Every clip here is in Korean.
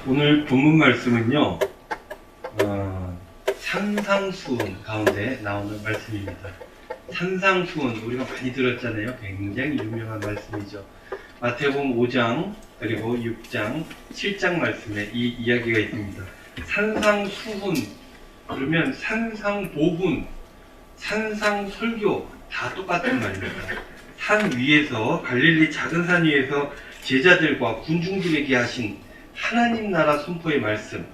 오늘 본문 말씀은요, 산상수훈 가운데 나오는 말씀입니다. 산상수훈 우리가 많이 들었잖아요. 굉장히 유명한 말씀이죠. 마태복음 5장 그리고 6장 7장 말씀에 이 이야기가 있습니다. 산상수훈 그러면 산상보훈, 산상설교 다 똑같은 말입니다. 산 위에서, 갈릴리 작은 산 위에서 제자들과 군중들에게 하신 하나님 나라 선포의 말씀,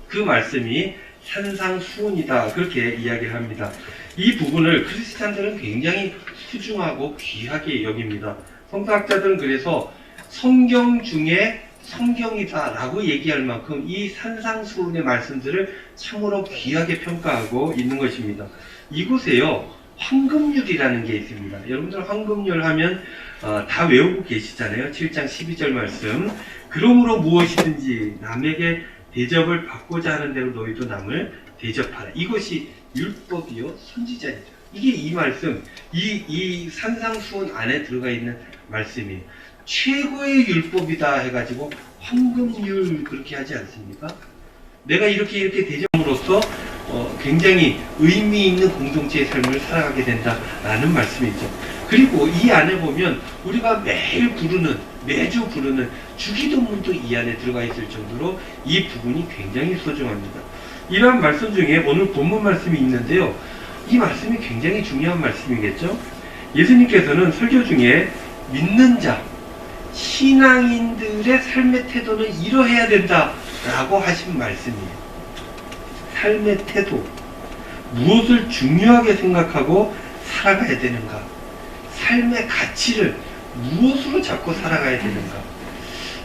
그 말씀이 산상수훈이다, 그렇게 이야기를 합니다. 이 부분을 크리스찬들은 굉장히 소중하고 귀하게 여깁니다. 성서학자들은 그래서 성경 중에 성경이다 라고 얘기할 만큼 이 산상수훈의 말씀들을 참으로 귀하게 평가하고 있는 것입니다. 이곳에요, 황금률이라는 게 있습니다. 여러분들 황금률 하면 다 외우고 계시잖아요. 7장 12절 말씀. 그러므로 무엇이든지 남에게 대접을 받고자 하는 대로 너희도 남을 대접하라. 이것이 율법이요 선지자이죠. 이게 이 말씀, 이 산상수훈 안에 들어가 있는 말씀이에요. 최고의 율법이다 해가지고 황금률 그렇게 하지 않습니까? 내가 이렇게 대접함으로써 굉장히 의미 있는 공동체의 삶을 살아가게 된다라는 말씀이죠. 그리고 이 안에 보면 우리가 매주 부르는 주기도문도 이 안에 들어가 있을 정도로 이 부분이 굉장히 소중합니다. 이러한 말씀 중에 오늘 본문 말씀이 있는데요. 이 말씀이 굉장히 중요한 말씀이겠죠. 예수님께서는 설교 중에 믿는 자, 신앙인들의 삶의 태도는 이러해야 된다라고 하신 말씀이에요. 삶의 태도, 무엇을 중요하게 생각하고 살아가야 되는가, 삶의 가치를 무엇으로 잡고 살아가야 되는가.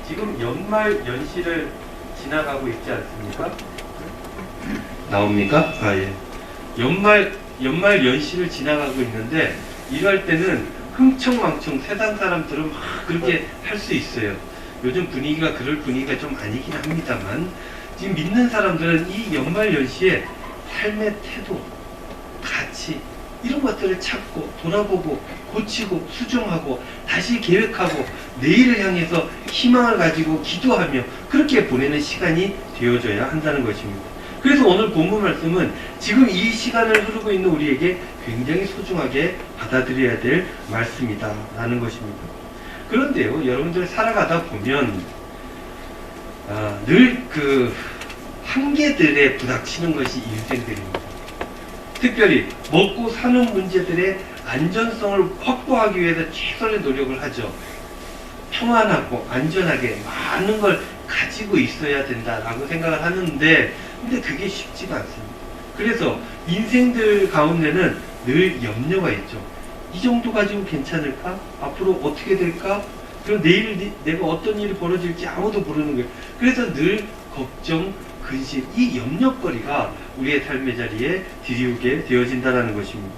지금 연말 연시를 지나가고 있지 않습니까? 나옵니까? 예. 연말 연시를 지나가고 있는데 이럴 때는 흥청망청 세상 사람들은 막 그렇게 할 수 있어요. 요즘 분위기가 그럴 분위기가 좀 아니긴 합니다만, 지금 믿는 사람들은 이 연말 연시에 삶의 태도, 가치, 이런 것들을 찾고 돌아보고 고치고 수정하고 다시 계획하고 내일을 향해서 희망을 가지고 기도하며 그렇게 보내는 시간이 되어져야 한다는 것입니다. 그래서 오늘 본문 말씀은 지금 이 시간을 흐르고 있는 우리에게 굉장히 소중하게 받아들여야 될 말씀이다 라는 것입니다. 그런데요, 여러분들 살아가다 보면 늘 그 한계들에 부닥치는 것이 인생들입니다. 특별히 먹고 사는 문제들의 안전성을 확보하기 위해서 최선의 노력을 하죠. 평안하고 안전하게 많은 걸 가지고 있어야 된다라고 생각을 하는데, 근데 그게 쉽지가 않습니다. 그래서 인생들 가운데는 늘 염려가 있죠. 이 정도 가지고 괜찮을까? 앞으로 어떻게 될까? 그럼 내일 내가 어떤 일이 벌어질지 아무도 모르는 거예요. 그래서 늘 걱정, 근심, 이 염려거리가 우리의 삶의 자리에 들이우게 되어진다는 것입니다.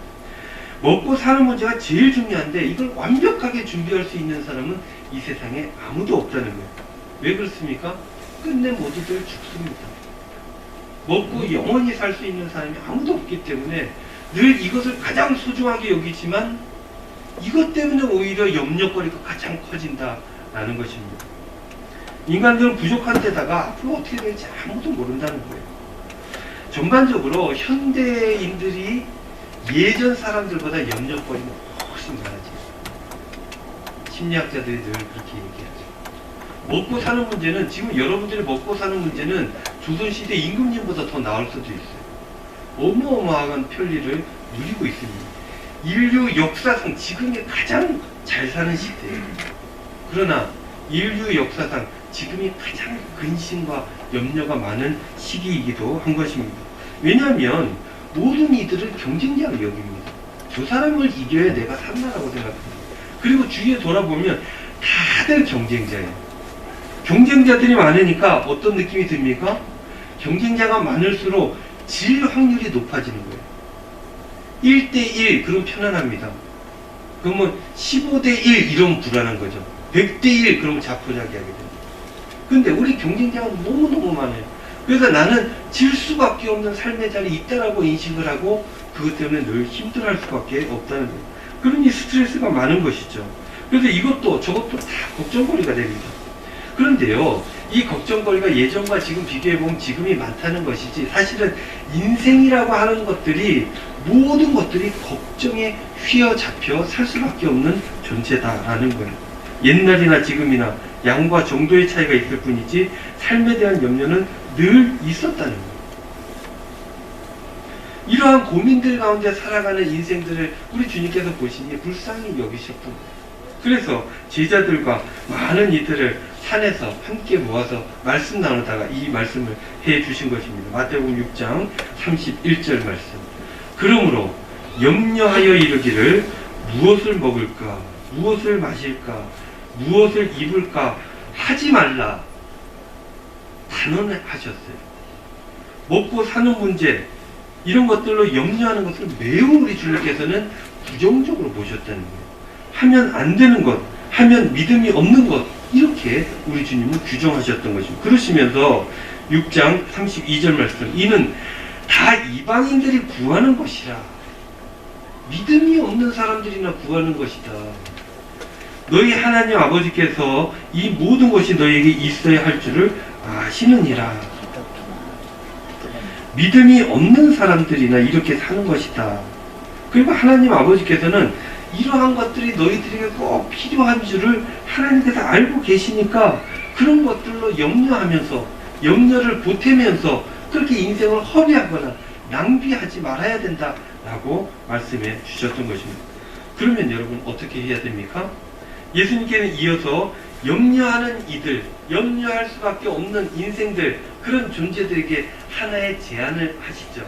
먹고 사는 문제가 제일 중요한데 이걸 완벽하게 준비할 수 있는 사람은 이 세상에 아무도 없다는 거예요. 왜 그렇습니까? 끝내 모두들 죽습니다. 먹고 영원히 살 수 있는 사람이 아무도 없기 때문에 늘 이것을 가장 소중하게 여기지만 이것 때문에 오히려 염려거리가 가장 커진다라는 것입니다. 인간들은 부족한 데다가 앞으로 어떻게 될지 아무도 모른다는 거예요. 전반적으로 현대인들이 예전 사람들보다 염려거리가 훨씬 많아져요. 심리학자들이 늘 그렇게 얘기하죠. 먹고 사는 문제는, 지금 여러분들이 먹고 사는 문제는 조선시대 임금님보다 더 나을 수도 있어요. 어마어마한 편리를 누리고 있습니다. 인류 역사상 지금이 가장 잘 사는 시대예요. 그러나 인류 역사상 지금이 가장 근심과 염려가 많은 시기이기도 한 것입니다. 왜냐하면 모든 이들은 경쟁자로 여깁니다. 저 사람을 이겨야 내가 산다라고 생각합니다. 그리고 주위에 돌아보면 다들 경쟁자예요. 경쟁자들이 많으니까 어떤 느낌이 듭니까? 경쟁자가 많을수록 질 확률이 높아지는 거예요. 1대1 그럼 편안합니다. 그러면 15대1 이러면 불안한 거죠. 100대1 그러면 자포자기하게 됩니다. 근데 우리 경쟁자가 너무너무 많아요. 그래서 나는 질 수밖에 없는 삶의 자리에 있다라고 인식을 하고 그것 때문에 늘 힘들어할 수밖에 없다는 거예요. 그러니 스트레스가 많은 것이죠. 그래서 이것도 저것도 다 걱정거리가 됩니다. 그런데요, 이 걱정거리가 예전과 지금 비교해보면 지금이 많다는 것이지, 사실은 인생이라고 하는 것들이, 모든 것들이 걱정에 휘어잡혀 살 수밖에 없는 존재다라는 거예요. 옛날이나 지금이나 양과 정도의 차이가 있을 뿐이지 삶에 대한 염려는 늘 있었다는 거예요. 이러한 고민들 가운데 살아가는 인생들을 우리 주님께서 보시니 불쌍히 여기셨던 거예요. 그래서 제자들과 많은 이들을 산에서 함께 모아서 말씀 나누다가 이 말씀을 해 주신 것입니다. 마태복음 6장 31절 말씀. 그러므로 염려하여 이르기를 무엇을 먹을까, 무엇을 마실까, 무엇을 입을까 하지 말라 단언하셨어요. 먹고 사는 문제, 이런 것들로 염려하는 것을 매우 우리 주님께서는 부정적으로 보셨다는 거예요. 하면 안 되는 것, 하면 믿음이 없는 것, 이렇게 우리 주님은 규정하셨던 것입니다. 그러시면서 6장 32절 말씀, 이는 다 이방인들이 구하는 것이라. 믿음이 없는 사람들이나 구하는 것이다. 너희 하나님 아버지께서 이 모든 것이 너희에게 있어야 할 줄을 아시느니라. 믿음이 없는 사람들이나 이렇게 사는 것이다. 그리고 하나님 아버지께서는 이러한 것들이 너희들에게 꼭 필요한 줄을 하나님께서 알고 계시니까 그런 것들로 염려하면서, 염려를 보태면서 그렇게 인생을 허비하거나 낭비하지 말아야 된다라고 말씀해 주셨던 것입니다. 그러면 여러분 어떻게 해야 됩니까? 예수님께는 이어서 염려하는 이들, 염려할 수밖에 없는 인생들, 그런 존재들에게 하나의 제안을 하시죠.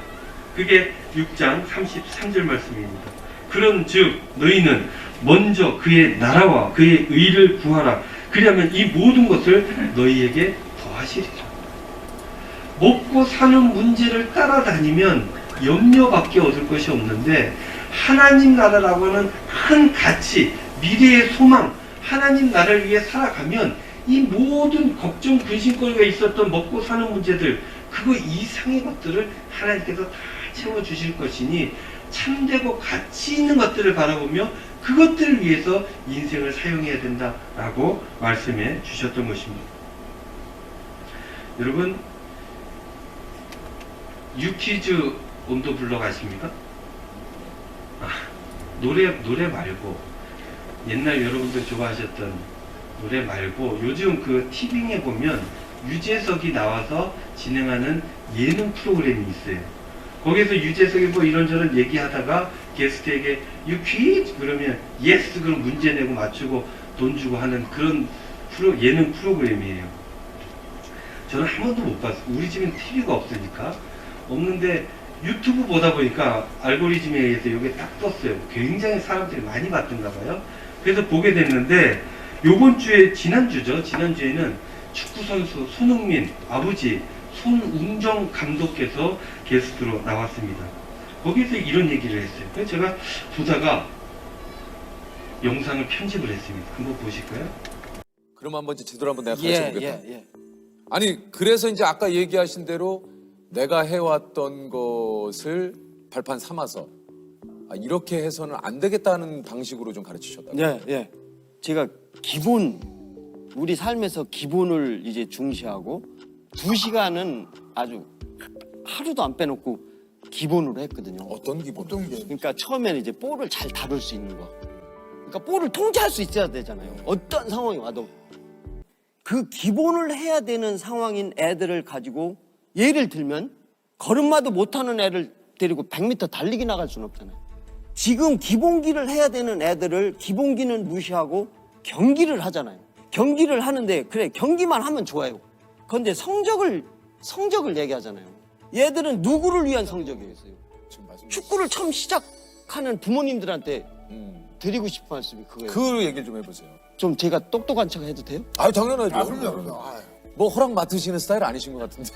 그게 6장 33절 말씀입니다. 그런즉 너희는 먼저 그의 나라와 그의 의를 구하라. 그리하면 이 모든 것을 너희에게 더하시리라. 먹고 사는 문제를 따라다니면 염려밖에 얻을 것이 없는데, 하나님 나라라고 하는 큰 가치, 미래의 소망, 하나님 나라를 위해 살아가면 이 모든 걱정, 근심거리가 있었던 먹고 사는 문제들, 그거 이상의 것들을 하나님께서 다 채워주실 것이니 참되고 가치 있는 것들을 바라보며 그것들을 위해서 인생을 사용해야 된다라고 말씀해 주셨던 것입니다. 여러분, 유퀴즈 온도 블럭 아십니까? 노래 말고, 옛날 여러분들 좋아하셨던 노래 말고, 요즘 그 티빙에 보면 유재석이 나와서 진행하는 예능 프로그램이 있어요. 거기서 유재석이 뭐 이런저런 얘기하다가 게스트에게 유퀴즈 그러면 예스 그럼 문제 내고 맞추고 돈 주고 하는 그런 예능 프로그램이에요. 저는 한 번도 못 봤어요. 우리 집엔 TV가 없으니까. 없는데 유튜브 보다 보니까 알고리즘에 의해서 이게 딱 떴어요. 굉장히 사람들이 많이 봤던가 봐요. 그래서 보게 됐는데, 요번 주에, 지난주에는 축구선수 손흥민 아버지 손웅정 감독께서 게스트로 나왔습니다. 거기서 이런 얘기를 했어요. 그래서 제가 보다가 영상을 편집을 했습니다. 한번 보실까요? 그럼 한번 제대로 한번 내가 가르쳐 보겠다. 아니, 그래서 이제 아까 얘기하신 대로 내가 해왔던 것을 발판 삼아서 이렇게 해서는 안 되겠다는 방식으로 좀 가르치셨다고. 예. 제가 우리 삶에서 기본을 이제 중시하고 2시간은 아주 하루도 안 빼놓고 기본으로 했거든요. 어떤 기본? 그러니까 처음에는 이제 볼을 잘 다룰 수 있는 거. 그러니까 볼을 통제할 수 있어야 되잖아요. 어떤 상황이 와도. 그 기본을 해야 되는 상황인 애들을 가지고, 예를 들면 걸음마도 못하는 애를 데리고 100m 달리기 나갈 수는 없잖아요. 지금 기본기를 해야 되는 애들을 기본기는 무시하고 경기를 하잖아요. 경기를 하는데, 그래 경기만 하면 좋아요. 그런데 성적을 얘기하잖아요. 얘들은 누구를 위한 성적이었어요? 축구를 처음 시작하는 부모님들한테 드리고 싶은 말씀이 그거예요. 그 얘기를 좀 해보세요. 좀 제가 똑똑한 척 해도 돼요? 당연하죠. 그럼요. 뭐 허락 맡으시는 스타일 아니신 것 같은데.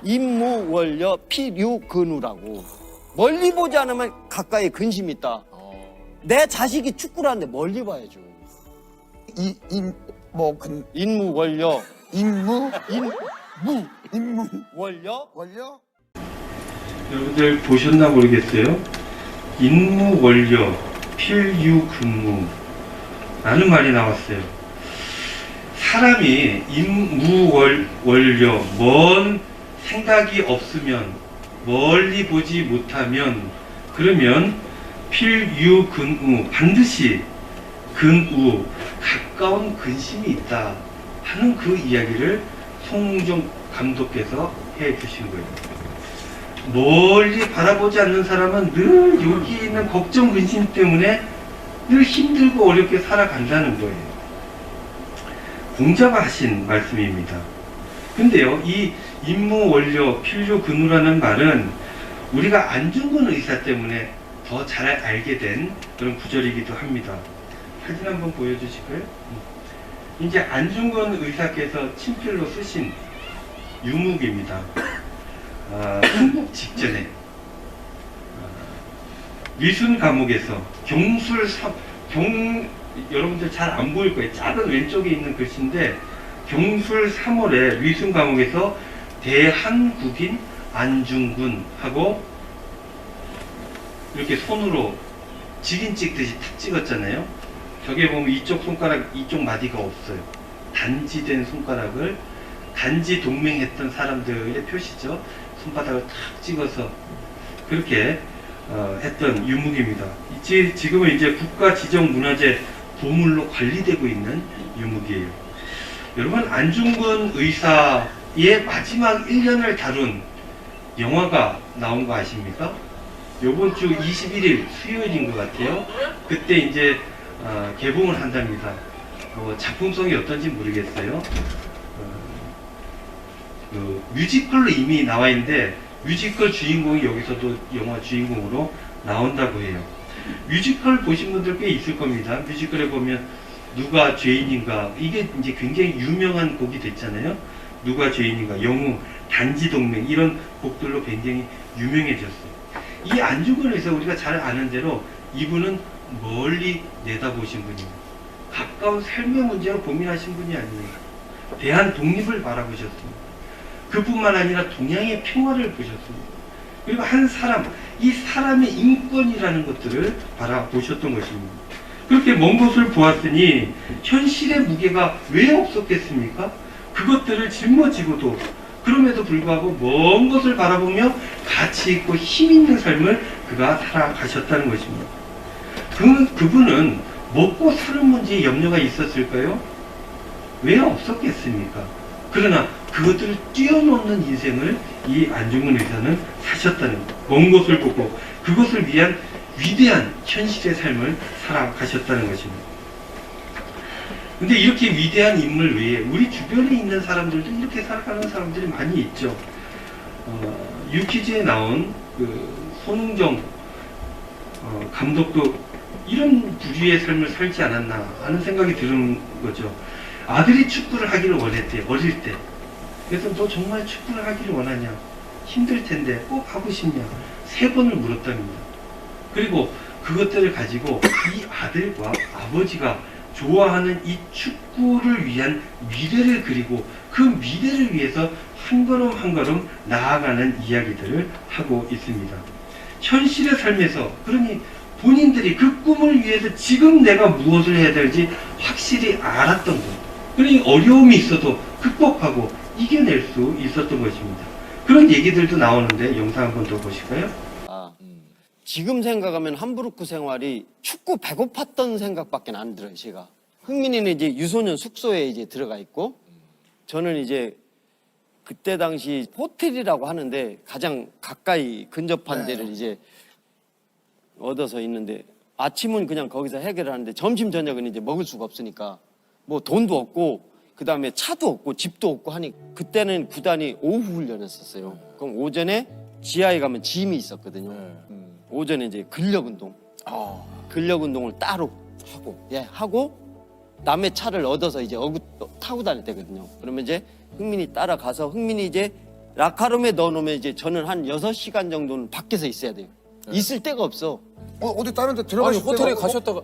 임무원려 필유근우라고. 멀리 보지 않으면 가까이 근심이 있다. 내 자식이 축구를 하는데 멀리 봐야죠. 인무원려. 원려. 여러분들 보셨나 모르겠어요. 인무원려 필유근무 라는 말이 나왔어요. 사람이 임무원료, 먼 생각이 없으면, 멀리 보지 못하면, 그러면 필유근우, 반드시 근우, 가까운 근심이 있다 하는 그 이야기를 송웅정 감독께서 해 주신 거예요. 멀리 바라보지 않는 사람은 늘 여기 있는 걱정, 근심 때문에 늘 힘들고 어렵게 살아간다는 거예요. 공자가 하신 말씀입니다. 근데요, 이 임무 원료 필요 근우라는 말은 우리가 안중근 의사 때문에 더 잘 알게 된 그런 구절이기도 합니다. 사진 한번 보여주실까요? 이제 안중근 의사께서 친필로 쓰신 유묵입니다. 흥국 직전에 위순 감옥에서 여러분들 잘 안 보일 거예요. 작은 왼쪽에 있는 글씨인데 경술 3월에 위순 감옥에서 대한국인 안중근하고 이렇게 손으로 직인 찍듯이 탁 찍었잖아요. 저게 보면 이쪽 손가락, 이쪽 마디가 없어요. 단지된 손가락을 단지 동맹했던 사람들의 표시죠. 손바닥을 탁 찍어서 그렇게 했던 유묵입니다. 지금은 이제 국가지정문화재 보물로 관리되고 있는 유묵이에요. 여러분, 안중근 의사의 마지막 1년을 다룬 영화가 나온 거 아십니까? 요번 주 21일 수요일인 것 같아요. 그때 이제 개봉을 한답니다. 작품성이 어떤지 모르겠어요. 그 뮤지컬로 이미 나와 있는데 뮤지컬 주인공이 여기서도 영화 주인공으로 나온다고 해요. 뮤지컬 보신 분들 꽤 있을 겁니다. 뮤지컬에 보면 누가 죄인인가, 이게 이제 굉장히 유명한 곡이 됐잖아요. 누가 죄인인가, 영웅, 단지동맹, 이런 곡들로 굉장히 유명해졌어요. 이 안중근에서 우리가 잘 아는 대로 이분은 멀리 내다보신 분입니다. 가까운 삶의 문제로 고민하신 분이 아니에요. 대한 독립을 바라보셨습니다. 그뿐만 아니라 동양의 평화를 보셨습니다. 그리고 한 사람, 이 사람의 인권이라는 것들을 바라보셨던 것입니다. 그렇게 먼 곳을 보았으니 현실의 무게가 왜 없었겠습니까? 그것들을 짊어지고도 그럼에도 불구하고 먼 것을 바라보며 가치 있고 힘 있는 삶을 그가 살아가셨다는 것입니다. 그분은 먹고 사는 문제에 염려가 있었을까요? 왜 없었겠습니까? 그러나 그것들을 뛰어넘는 인생을 이 안중근 의사는 사셨다는 것. 먼 것을 보고 그것을 위한 위대한 현실의 삶을 살아가셨다는 것입니다. 근데 이렇게 위대한 인물 외에 우리 주변에 있는 사람들도 이렇게 살아가는 사람들이 많이 있죠. 유퀴즈에 나온 그 손흥정 감독도 이런 부류의 삶을 살지 않았나 하는 생각이 드는 거죠. 아들이 축구를 하기를 원했대요, 어릴 때. 그래서 너 정말 축구를 하기를 원하냐? 힘들 텐데 꼭 하고 싶냐? 3번을 물었답니다. 그리고 그것들을 가지고 이 아들과 아버지가 좋아하는 이 축구를 위한 미래를 그리고 그 미래를 위해서 한 걸음 한 걸음 나아가는 이야기들을 하고 있습니다. 현실의 삶에서, 그러니 본인들이 그 꿈을 위해서 지금 내가 무엇을 해야 될지 확실히 알았던 것. 그러니 어려움이 있어도 극복하고 이겨낼 수 있었던 것입니다. 그런 얘기들도 나오는데 영상 한번 더 보실까요? 지금 생각하면 함부르크 생활이 춥고 배고팠던 생각밖에 안 들어요, 제가. 흥민이는 이제 유소년 숙소에 이제 들어가 있고, 저는 이제 그때 당시 호텔이라고 하는데 가장 가까이 근접한 데를 이제 얻어서 있는데, 아침은 그냥 거기서 해결을 하는데 점심 저녁은 이제 먹을 수가 없으니까 뭐 돈도 없고 그 다음에 차도 없고 집도 없고 하니, 그때는 구단이 오후 훈련했었어요. 그럼 오전에 지하에 가면 짐이 있었거든요. 오전에 이제 근력 운동, 근력 운동을 따로 하고 남의 차를 얻어서 이제 타고 다닐 때거든요. 그러면 이제 흥민이 따라가서, 흥민이 이제 라카룸에 넣어놓으면 이제 저는 한 6시간 정도는 밖에서 있어야 돼요. 있을 데가 없어. 어디 다른 데 아니 들어가실 호텔에 데가 가셨다가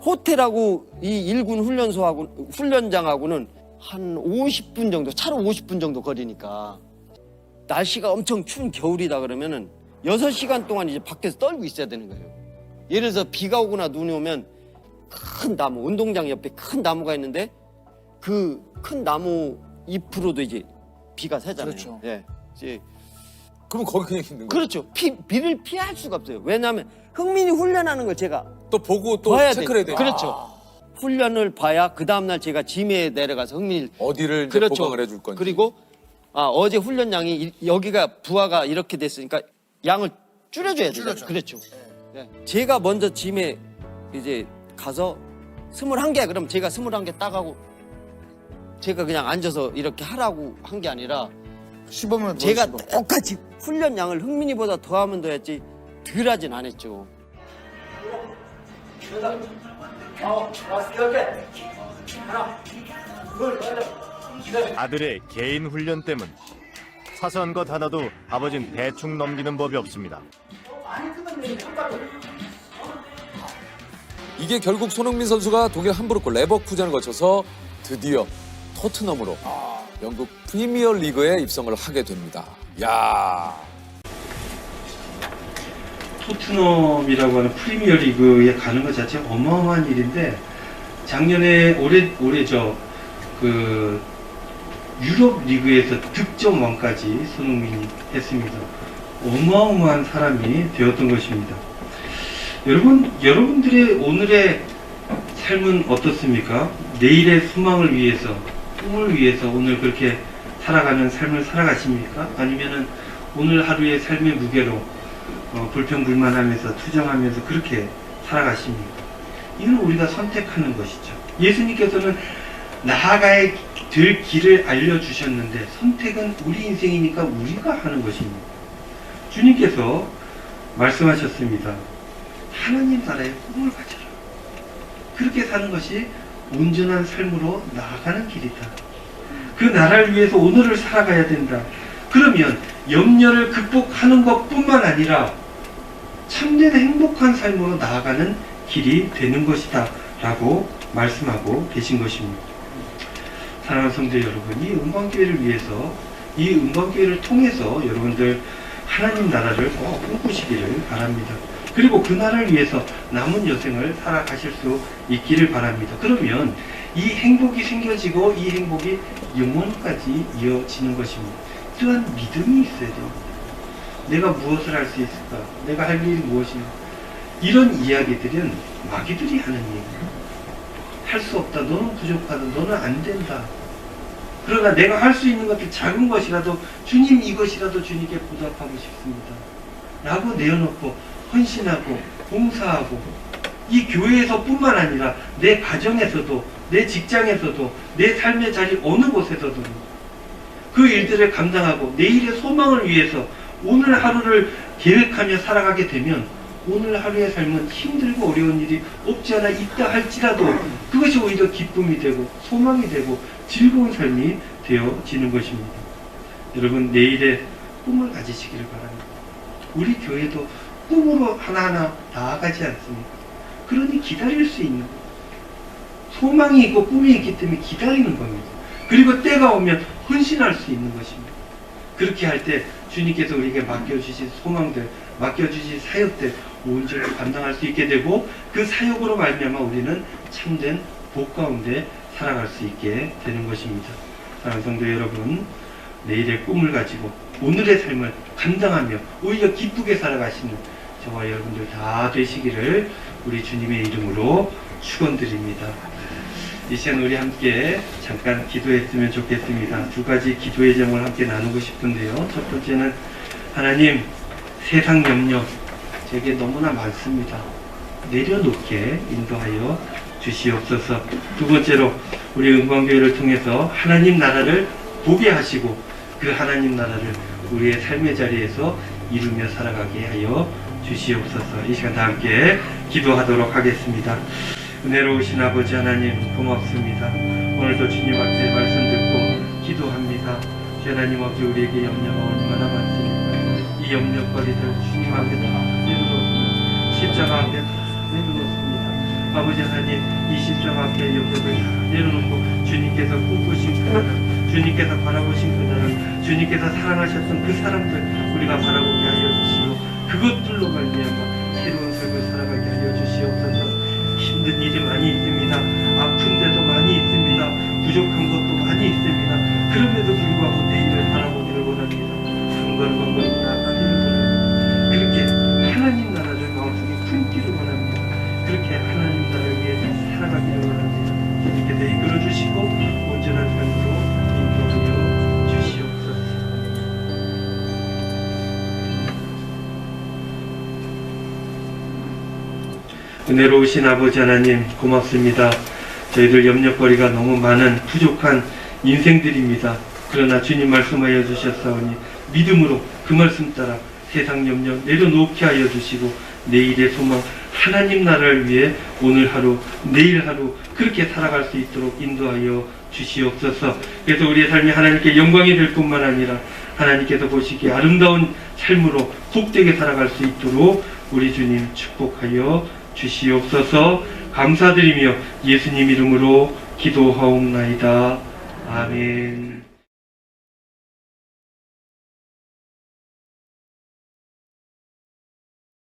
호텔하고 이 1군 훈련소하고 훈련장하고는 한 50분 정도, 차로 50분 정도 거리니까 날씨가 엄청 추운 겨울이다 그러면은 6시간 동안 이제 밖에서 떨고 있어야 되는 거예요. 예를 들어서 비가 오거나 눈이 오면 큰 나무, 운동장 옆에 큰 나무가 있는데 그 큰 나무 잎으로도 이제 비가 새잖아요. 그렇죠. 예. 이제 그럼 거기 그냥 있는 거예요? 그렇죠. 비를 피할 수가 없어요. 왜냐하면 흥민이 훈련하는 걸 제가 또 보고 또 봐야 체크를 해야 돼요. 돼요. 그렇죠. 훈련을 봐야 그 다음날 제가 짐에 내려가서 흥민이를 어디를 이제 그렇죠. 보강을 해줄 건지. 그리고 어제 훈련량이 여기가 부하가 이렇게 됐으니까 양을 줄여줘야 돼요. 그렇죠. 예. 제가 먼저 짐에 이제 가서 21개 그럼 제가 21개 따가고 제가 그냥 앉아서 이렇게 하라고 한 게 아니라 시범을 제가 보여주고. 똑같이 훈련량을 흥민이보다 더하면 더 했지 덜 하진 않았죠. 아들의 개인 훈련 때문 사소한 것 하나도 아버진 대충 넘기는 법이 없습니다. 이게 결국 손흥민 선수가 독일 함부르크 레버쿠젠을 거쳐서 드디어 토트넘으로 영국 프리미어 리그에 입성을 하게 됩니다. 야, 토트넘이라고 하는 프리미어 리그에 가는 것 자체가 어마어마한 일인데 작년에 올해 그 유럽 리그에서 득점왕까지 손흥민이 했습니다. 어마어마한 사람이 되었던 것입니다. 여러분들의 오늘의 삶은 어떻습니까? 내일의 소망을 위해서, 꿈을 위해서 오늘 그렇게 살아가는 삶을 살아가십니까? 아니면은 오늘 하루의 삶의 무게로 불평불만하면서 투정하면서 그렇게 살아가십니까? 이건 우리가 선택하는 것이죠. 예수님께서는 나아가야 될 길을 알려주셨는데 선택은 우리 인생이니까 우리가 하는 것입니다. 주님께서 말씀하셨습니다. 하나님 나라의 꿈을 가져라. 그렇게 사는 것이 온전한 삶으로 나아가는 길이다. 그 나라를 위해서 오늘을 살아가야 된다. 그러면 염려를 극복하는 것뿐만 아니라 참된 행복한 삶으로 나아가는 길이 되는 것이다 라고 말씀하고 계신 것입니다. 사랑하는 성도 여러분, 이 은광교회를 위해서, 이 은광교회를 통해서 여러분들 하나님 나라를 꼭 꿈꾸시기를 바랍니다. 그리고 그 나라를 위해서 남은 여생을 살아가실 수 있기를 바랍니다. 그러면 이 행복이 생겨지고 이 행복이 영원까지 이어지는 것입니다. 또한 믿음이 있어야 됩니다. 내가 무엇을 할 수 있을까? 내가 할 일이 무엇인가? 이런 이야기들은 마귀들이 하는 얘기예요. 할 수 없다. 너는 부족하다. 너는 안 된다. 그러나 내가 할 수 있는 것들 작은 것이라도 주님 이것이라도 주님께 보답하고 싶습니다. 라고 내어놓고 헌신하고 봉사하고 이 교회에서 뿐만 아니라 내 가정에서도 내 직장에서도 내 삶의 자리 어느 곳에서도 그 일들을 감당하고 내일의 소망을 위해서 오늘 하루를 계획하며 살아가게 되면 오늘 하루의 삶은 힘들고 어려운 일이 없지 않아 있다 할지라도 그것이 오히려 기쁨이 되고 소망이 되고 즐거운 삶이 되어지는 것입니다. 여러분 내일의 꿈을 가지시기를 바랍니다. 우리 교회도 꿈으로 하나하나 나아가지 않습니까? 그러니 기다릴 수 있는 거예요. 소망이 있고 꿈이 있기 때문에 기다리는 겁니다. 그리고 때가 오면 헌신할 수 있는 것입니다. 그렇게 할 때 주님께서 우리에게 맡겨주신 소망들, 맡겨주신 사역들 온전히 감당할 수 있게 되고 그 사역으로 말미암아 우리는 참된 복 가운데 살아갈 수 있게 되는 것입니다. 사랑하는 성도 여러분, 내일의 꿈을 가지고 오늘의 삶을 감당하며 오히려 기쁘게 살아가시는 저와 여러분들 다 되시기를 우리 주님의 이름으로 축원드립니다. 이 시간 우리 함께 잠깐 기도했으면 좋겠습니다. 두 가지 기도의 제목을 함께 나누고 싶은데요. 첫 번째는 하나님, 세상 염려 제게 너무나 많습니다. 내려놓게 인도하여 주시옵소서. 두 번째로 우리 은광교회를 통해서 하나님 나라를 보게 하시고 그 하나님 나라를 우리의 삶의 자리에서 이루며 살아가게 하여 주시옵소서. 이 시간 다 함께 기도하도록 하겠습니다. 은혜로우신 아버지 하나님 고맙습니다. 오늘도 주님 앞에 말씀 듣고 기도합니다. 주 하나님 아버지 우리에게 염려가 얼마나 많습니까? 이 염려거리들 주님 앞에 다 내려놓습니다. 십자가 앞에 다 내려놓습니다. 아버지 하나님 이 십자가 앞에 염려를 다 내려놓고 주님께서 꿈꾸신 그 나라, 주님께서 바라보신 그 나라, 주님께서 사랑하셨던 그 사람들 우리가 바라보게 하여 주시고 그것들로 말미암아 새로운 삶을 살아가게 하여 주시옵소서. 힘든 일이 많이 있습니다. 아픈 데도 많이 있습니다. 부족한 것도 많이 많이 있습니다. 그럼에도 불구하고 내일을 바라보기를 원합니다. 한 걸음 한 걸음 나아가기를 원합니다. 그렇게 하나님 나라를 마음속에 품기를 원합니다. 그렇게 하나님 나라를 위해서 살아가기를 원합니다. 주님께서 이끌어 주시고 온전한 삶으로 인도하여 주시옵소서. 은혜로우신 아버지 하나님 고맙습니다. 저희들 염려거리가 너무 많은 부족한 인생들입니다. 그러나 주님 말씀하여 주셨사오니 믿음으로 그 말씀 따라 세상 염려 내려놓게 하여 주시고 내일의 소망 하나님 나라를 위해 오늘 하루 내일 하루 그렇게 살아갈 수 있도록 인도하여 주시옵소서. 그래서 우리의 삶이 하나님께 영광이 될 뿐만 아니라 하나님께서 보시기에 아름다운 삶으로 복되게 살아갈 수 있도록 우리 주님 축복하여 주시옵소서. 감사드리며 예수님 이름으로 기도하옵나이다. 아멘.